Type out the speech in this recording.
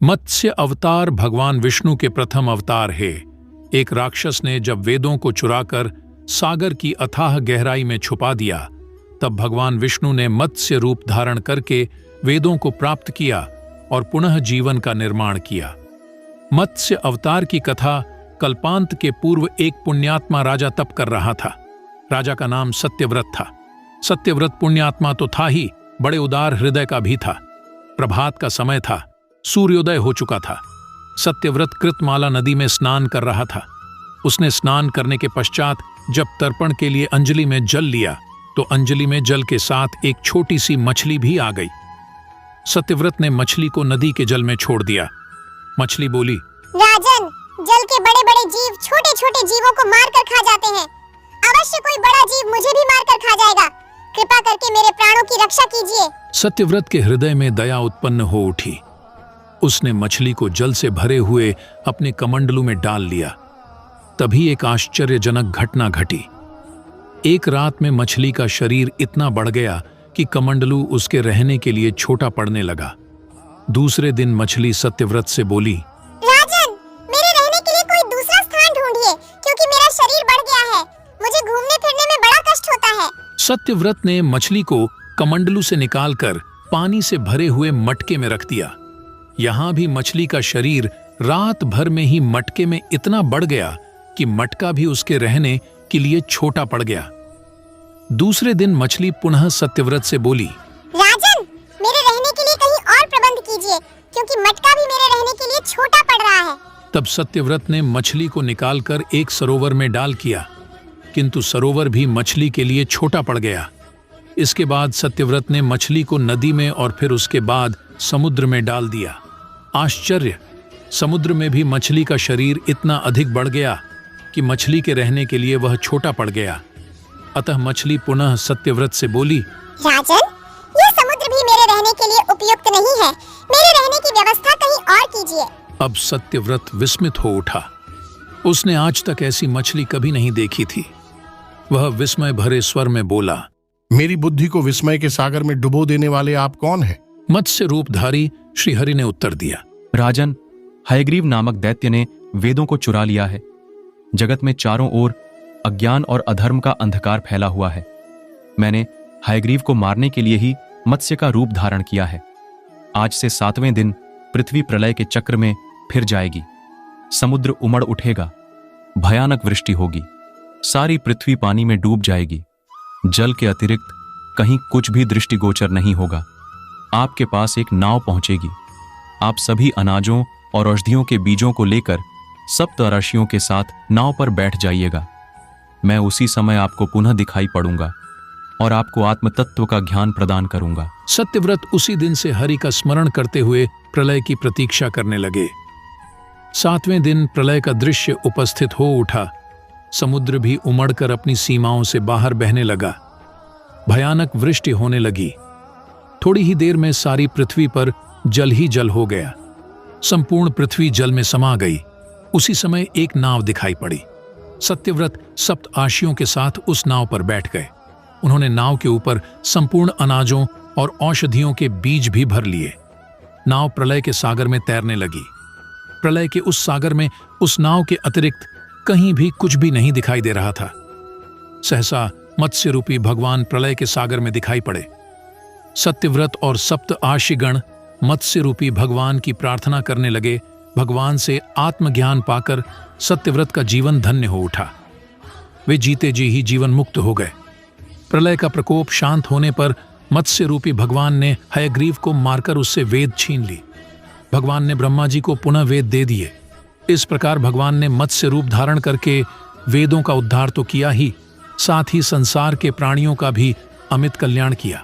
मत्स्य अवतार भगवान विष्णु के प्रथम अवतार है। एक राक्षस ने जब वेदों को चुराकर सागर की अथाह गहराई में छुपा दिया, तब भगवान विष्णु ने मत्स्य रूप धारण करके वेदों को प्राप्त किया और पुनः जीवन का निर्माण किया। मत्स्य अवतार की कथा कल्पांत के पूर्व एक पुण्यात्मा राजा तप कर रहा था। राजा का नाम सत्यव्रत था। सत्यव्रत पुण्यात्मा तो था ही, बड़े उदार हृदय का भी था। प्रभात का समय था, सूर्योदय हो चुका था। सत्यव्रत कृतमाला नदी में स्नान कर रहा था। उसने स्नान करने के पश्चात जब तर्पण के लिए अंजलि में जल लिया, तो अंजलि में जल के साथ एक छोटी सी मछली भी आ गई। सत्यव्रत ने मछली को नदी के जल में छोड़ दिया। मछली बोली, राजन, जल के बड़े बड़े जीव छोटे छोटे जीवों को मार कर खा जाते हैं। अवश्य कोई बड़ा जीव मुझे भी मार कर खा जाएगा। कृपा करके मेरे प्राणों की रक्षा कीजिए। सत्यव्रत के हृदय में दया उत्पन्न हो उठी। उसने मछली को जल से भरे हुए अपने कमंडलू में डाल लिया। तभी एक आश्चर्यजनक घटना घटी। एक रात में मछली का शरीर इतना बढ़ गया कि कमंडलू उसके रहने के लिए छोटा पड़ने लगा। दूसरे दिन मछली सत्यव्रत से बोली, राजन, मेरे रहने के लिए कोई दूसरा स्थान ढूंढिए, क्योंकि मेरा शरीर बढ़ गया है। मुझे घूमने फिरने में बड़ा कष्ट होता है। सत्यव्रत ने मछली को कमंडलू से निकालकर पानी से भरे हुए मटके में रख दिया। यहाँ भी मछली का शरीर रात भर में ही मटके में इतना बढ़ गया कि मटका भी उसके रहने के लिए छोटा पड़ गया। दूसरे दिन मछली पुनः सत्यव्रत से बोली, राजन, मेरे रहने के लिए कहीं और प्रबंध कीजिए, क्योंकि मटका भी मेरे रहने के लिए छोटा पड़ रहा है। तब सत्यव्रत ने मछली को निकालकर एक सरोवर में डाल किया, किंतु सरोवर भी मछली के लिए छोटा पड़ गया। इसके बाद सत्यव्रत ने मछली को नदी में और फिर उसके बाद समुद्र में डाल दिया। आश्चर्य! समुद्र में भी मछली का शरीर इतना अधिक बढ़ गया कि मछली के रहने के लिए वह छोटा पड़ गया। अतः मछली पुनः सत्यव्रत से बोली, राजन, यह समुद्र भी मेरे रहने के लिए उपयुक्त नहीं है। मेरे रहने की व्यवस्था कहीं और कीजिए। अब सत्यव्रत विस्मित हो उठा। उसने आज तक ऐसी मछली कभी नहीं देखी थी। वह विस्मय भरे स्वर में बोला, मेरी बुद्धि को विस्मय के सागर में डुबो देने वाले आप कौन हैं? मत्स्य रूपधारी श्रीहरि ने उत्तर दिया, राजन, हयग्रीव नामक दैत्य ने वेदों को चुरा लिया है। जगत में चारों ओर अज्ञान और अधर्म का अंधकार फैला हुआ है। मैंने हयग्रीव को मारने के लिए ही मत्स्य का रूप धारण किया है। आज से 7वें दिन पृथ्वी प्रलय के चक्र में फिर जाएगी। समुद्र उमड़ उठेगा, भयानक वृष्टि होगी, सारी पृथ्वी पानी में डूब जाएगी। जल के अतिरिक्त कहीं कुछ भी दृष्टिगोचर नहीं होगा। आपके पास एक नाव पहुंचेगी। आप सभी अनाजों और औषधियों के बीजों को लेकर सप्तऋषियों के साथ नाव पर बैठ जाइएगा। मैं उसी समय आपको पुनः दिखाई पड़ूंगा और आपको आत्म तत्व का ज्ञान प्रदान करूंगा। सत्यव्रत उसी दिन से हरि का स्मरण करते हुए प्रलय की प्रतीक्षा करने लगे। 7वें दिन प्रलय का दृश्य उपस्थित हो उठा। समुद्र भी उमड़कर अपनी सीमाओं से बाहर बहने लगा। भयानक वृष्टि होने लगी। थोड़ी ही देर में सारी पृथ्वी पर जल ही जल हो गया। संपूर्ण पृथ्वी जल में समा गई। उसी समय एक नाव दिखाई पड़ी। सत्यव्रत सप्त आशियों के साथ उस नाव पर बैठ गए। उन्होंने नाव के ऊपर संपूर्ण अनाजों और औषधियों के बीज भी भर लिए। नाव प्रलय के सागर में तैरने लगी। प्रलय के उस सागर में उस नाव के अतिरिक्त कहीं भी कुछ भी नहीं दिखाई दे रहा था। सहसा मत्स्य रूपी भगवान प्रलय के सागर में दिखाई पड़े। सत्यव्रत और सप्त आशिगण मत्स्य रूपी भगवान की प्रार्थना करने लगे। भगवान से आत्मज्ञान पाकर सत्यव्रत का जीवन धन्य हो उठा। वे जीते जी ही जीवन मुक्त हो गए। प्रलय का प्रकोप शांत होने पर मत्स्य रूपी भगवान ने हयग्रीव को मारकर उससे वेद छीन ली। भगवान ने ब्रह्मा जी को पुनः वेद दे दिए। इस प्रकार भगवान ने मत्स्य रूप धारण करके वेदों का उद्धार तो किया ही, साथ ही संसार के प्राणियों का भी अमित कल्याण किया।